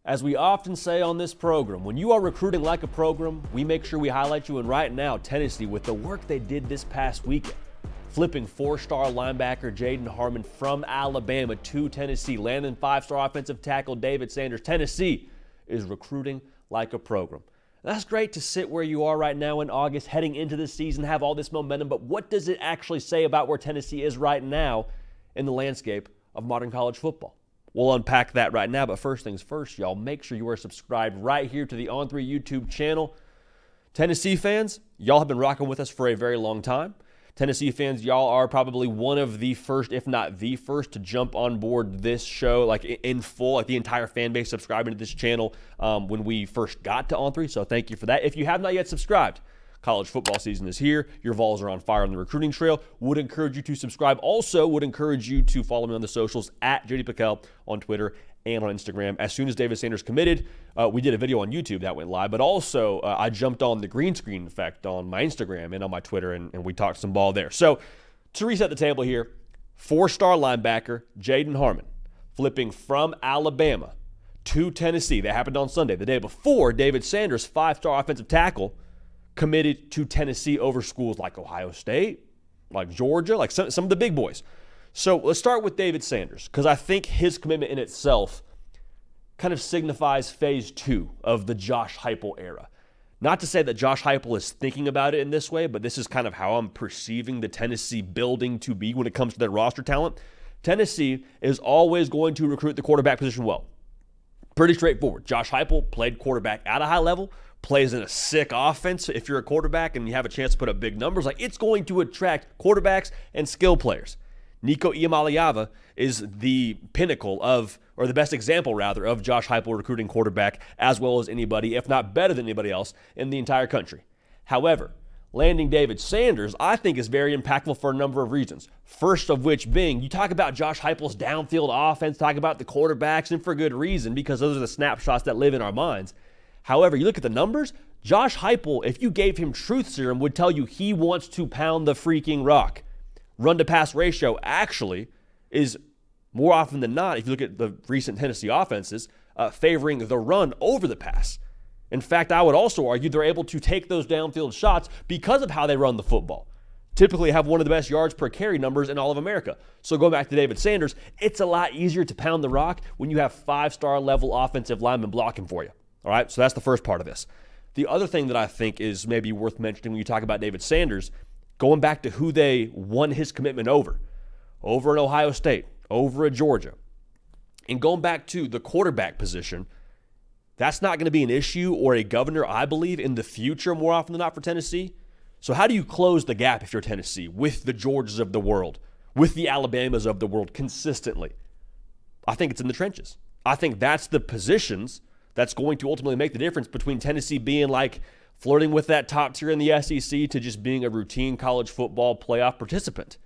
As we often say on this program, when you are recruiting like a program, we make sure we highlight you. And right now, Tennessee, with the work they did this past weekend, flipping four-star linebacker Jaden Harmon from Alabama to Tennessee, landing five-star offensive tackle David Sanders. Tennessee is recruiting like a program. That's great to sit where you are right now in August, heading into this season, have all this momentum, but what does it actually say about where Tennessee is right now in the landscape of modern college football? We'll unpack that right now, but first things first, y'all, make sure you are subscribed right here to the On3 YouTube channel. Tennessee fans, y'all have been rocking with us for a very long time. Tennessee fans, y'all are probably one of the first, if not the first, to jump on board this show, like in full, like the entire fan base subscribing to this channel when we first got to On3, so thank you for that. If you have not yet subscribed, college football season is here. Your Vols are on fire on the recruiting trail. Would encourage you to subscribe. Also, would encourage you to follow me on the socials at JD Pickell on Twitter and on Instagram. As soon as David Sanders committed, we did a video on YouTube that went live, but also I jumped on the green screen effect on my Instagram and on my Twitter, and we talked some ball there. So to reset the table here, four-star linebacker Jaden Harmon flipping from Alabama to Tennessee. That happened on Sunday, the day before David Sanders, five-star offensive tackle, committed to Tennessee over schools like Ohio State, like Georgia, like some of the big boys. So let's start with David Sanders, because I think his commitment in itself kind of signifies phase two of the Josh Heupel era. Not to say that Josh Heupel is thinking about it in this way, but this is kind of how I'm perceiving the Tennessee building to be when it comes to their roster talent. Tennessee is always going to recruit the quarterback position well. Pretty straightforward. Josh Heupel played quarterback at a high level, plays in a sick offense. If you're a quarterback and you have a chance to put up big numbers, like it's going to attract quarterbacks and skill players. Nico Iamaleava is the pinnacle of, or the best example rather, of Josh Heupel recruiting quarterback as well as anybody, if not better than anybody else in the entire country. However, landing David Sanders, I think, is very impactful for a number of reasons. First of which being, you talk about Josh Heupel's downfield offense, talk about the quarterbacks, and for good reason, because those are the snapshots that live in our minds. However, you look at the numbers, Josh Heupel, if you gave him truth serum, would tell you he wants to pound the freaking rock. Run-to-pass ratio actually is more often than not, if you look at the recent Tennessee offenses, favoring the run over the pass. In fact, I would also argue they're able to take those downfield shots because of how they run the football. Typically have one of the best yards per carry numbers in all of America. So going back to David Sanders, it's a lot easier to pound the rock when you have five-star level offensive linemen blocking for you. All right, so that's the first part of this. The other thing that I think is maybe worth mentioning when you talk about David Sanders, going back to who they won his commitment over in Ohio State, over at Georgia, and going back to the quarterback position, that's not going to be an issue or a governor, I believe, in the future more often than not for Tennessee. So how do you close the gap if you're Tennessee with the Georgias of the world, with the Alabamas of the world consistently? I think it's in the trenches. I think that's the positions that's going to ultimately make the difference between Tennessee being like flirting with that top tier in the SEC to just being a routine college football playoff participant.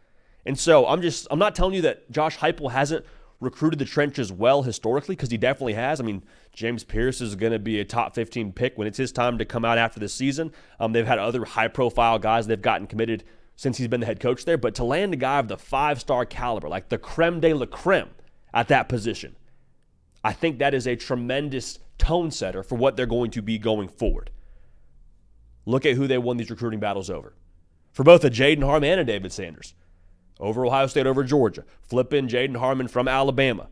And so I'm not telling you that Josh Heupel hasn't recruited the trenches well historically, because he definitely has. I mean, James Pierce is going to be a top 15 pick when it's his time to come out after this season. They've had other high-profile guys they've gotten committed since he's been the head coach there. But to land a guy of the five-star caliber, like the creme de la creme at that position, I think that is a tremendous tone setter for what they're going to be going forward. Look at who they won these recruiting battles over. For both a Jaden Harmon and a David Sanders. Over Ohio State, over Georgia. Flipping Jaden Harmon from Alabama.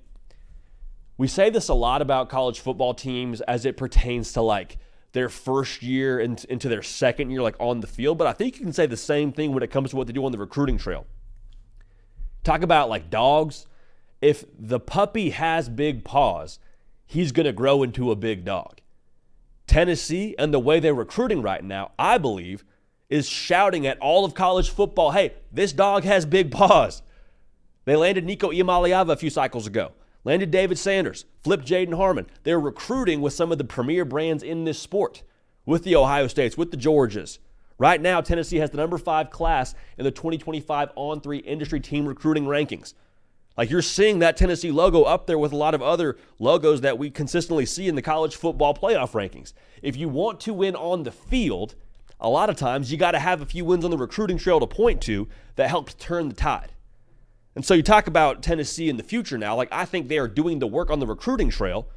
We say this a lot about college football teams as it pertains to like their first year into their second year, like on the field, but I think you can say the same thing when it comes to what they do on the recruiting trail. Talk about like dogs. If the puppy has big paws, he's going to grow into a big dog. Tennessee and the way they're recruiting right now, I believe, is shouting at all of college football, hey, this dog has big paws. They landed Nico Iamaleava a few cycles ago. Landed David Sanders. Flipped Jaden Harmon. They're recruiting with some of the premier brands in this sport. With the Ohio States, with the Georgias. Right now, Tennessee has the number 5 class in the 2025 On3 industry team recruiting rankings. Like, you're seeing that Tennessee logo up there with a lot of other logos that we consistently see in the college football playoff rankings. If you want to win on the field, a lot of times you got to have a few wins on the recruiting trail to point to that helps turn the tide. And so you talk about Tennessee in the future now. Like, I think they are doing the work on the recruiting trail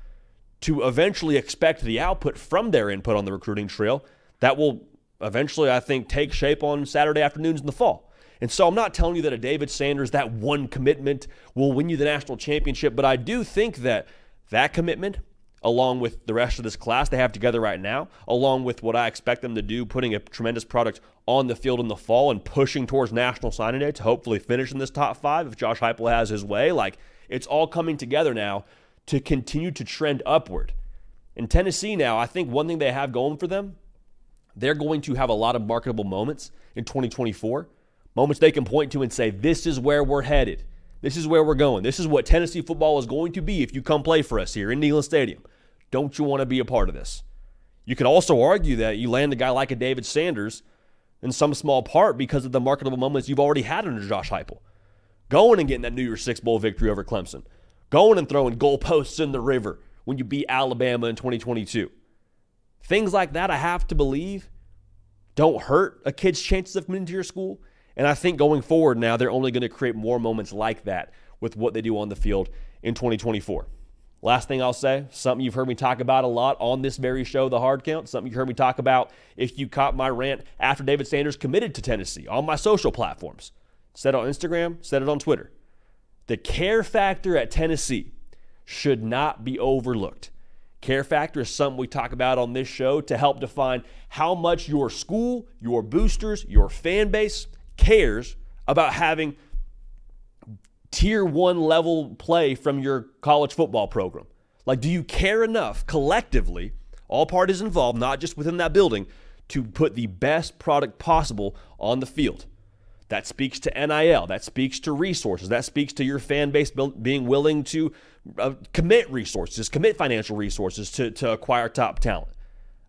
to eventually expect the output from their input on the recruiting trail that will eventually, I think, take shape on Saturday afternoons in the fall. And so I'm not telling you that a David Sanders, that one commitment will win you the national championship, but I do think that that commitment, along with the rest of this class they have together right now, along with what I expect them to do, putting a tremendous product on the field in the fall and pushing towards national signing day to hopefully finish in this top 5 if Josh Heupel has his way, like it's all coming together now to continue to trend upward. In Tennessee now, I think one thing they have going for them, they're going to have a lot of marketable moments in 2024, moments they can point to and say, this is where we're headed. This is where we're going. This is what Tennessee football is going to be if you come play for us here in Neyland Stadium. Don't you want to be a part of this? You could also argue that you land a guy like a David Sanders in some small part because of the marketable moments you've already had under Josh Heupel. Going and getting that New Year's Six Bowl victory over Clemson. Going and throwing goalposts in the river when you beat Alabama in 2022. Things like that, I have to believe, don't hurt a kid's chances of coming into your school. And I think going forward now, they're only going to create more moments like that with what they do on the field in 2024. Last thing I'll say, something you've heard me talk about a lot on this very show, The Hard Count, something you heard me talk about if you caught my rant after David Sanders committed to Tennessee on my social platforms. Said it on Instagram, said it on Twitter. The care factor at Tennessee should not be overlooked. Care factor is something we talk about on this show to help define how much your school, your boosters, your fan base cares about having tier 1 level play from your college football program. Like, do you care enough collectively, all parties involved, not just within that building, to put the best product possible on the field? That speaks to NIL. That speaks to resources. That speaks to your fan base being willing to commit resources, commit financial resources to acquire top talent.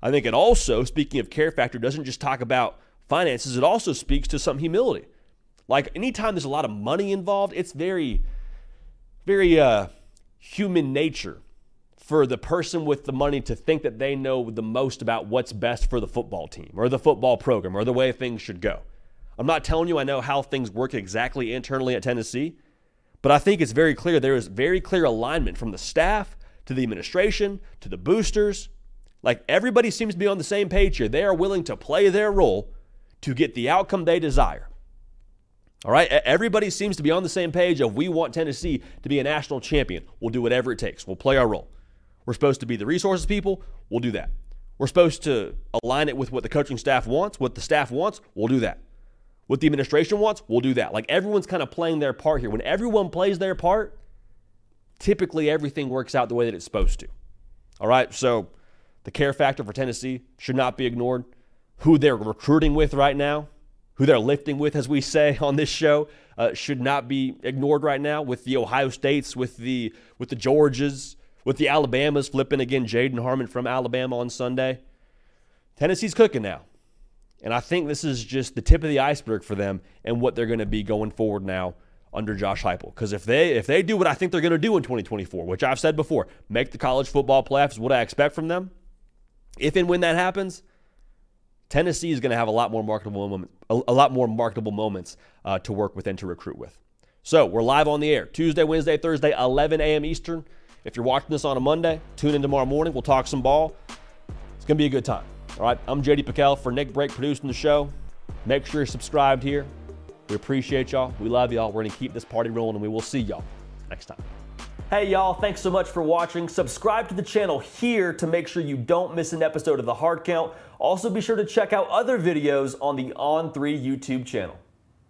I think it also, speaking of care factor, doesn't just talk about finances. It also speaks to some humility. Like, anytime there's a lot of money involved, it's very, very human nature for the person with the money to think that they know the most about what's best for the football team or the football program or the way things should go. I'm not telling you I know how things work exactly internally at Tennessee, but I think it's very clear there is very clear alignment from the staff to the administration to the boosters. Like, everybody seems to be on the same page here. They are willing to play their role to get the outcome they desire. All right? Everybody seems to be on the same page of we want Tennessee to be a national champion. We'll do whatever it takes. We'll play our role. We're supposed to be the resources people. We'll do that. We're supposed to align it with what the coaching staff wants, what the staff wants. We'll do that. What the administration wants, we'll do that. Like, everyone's kind of playing their part here. When everyone plays their part, typically everything works out the way that it's supposed to. All right? So the care factor for Tennessee should not be ignored. Who they're recruiting with right now, who they're lifting with, as we say on this show, should not be ignored right now with the Ohio States, with the Georgias, with the Alabamas flipping again Jaden Harmon from Alabama on Sunday. Tennessee's cooking now. And I think this is just the tip of the iceberg for them and what they're going to be going forward now under Josh Heupel. Because if they do what I think they're going to do in 2024, which I've said before, make the college football playoffs is what I expect from them. If and when that happens, Tennessee is going to have a lot more marketable moments to work with and to recruit with. So we're live on the air Tuesday, Wednesday, Thursday, 11 a.m. Eastern. If you're watching this on a Monday, tune in tomorrow morning. We'll talk some ball. It's going to be a good time. All right, I'm JD Piquel for Nick Brake producing the show. Make sure you're subscribed here. We appreciate y'all. We love y'all. We're going to keep this party rolling, and we will see y'all next time. Hey, y'all. Thanks so much for watching. Subscribe to the channel here to make sure you don't miss an episode of The Hard Count. Also, be sure to check out other videos on the On3 YouTube channel.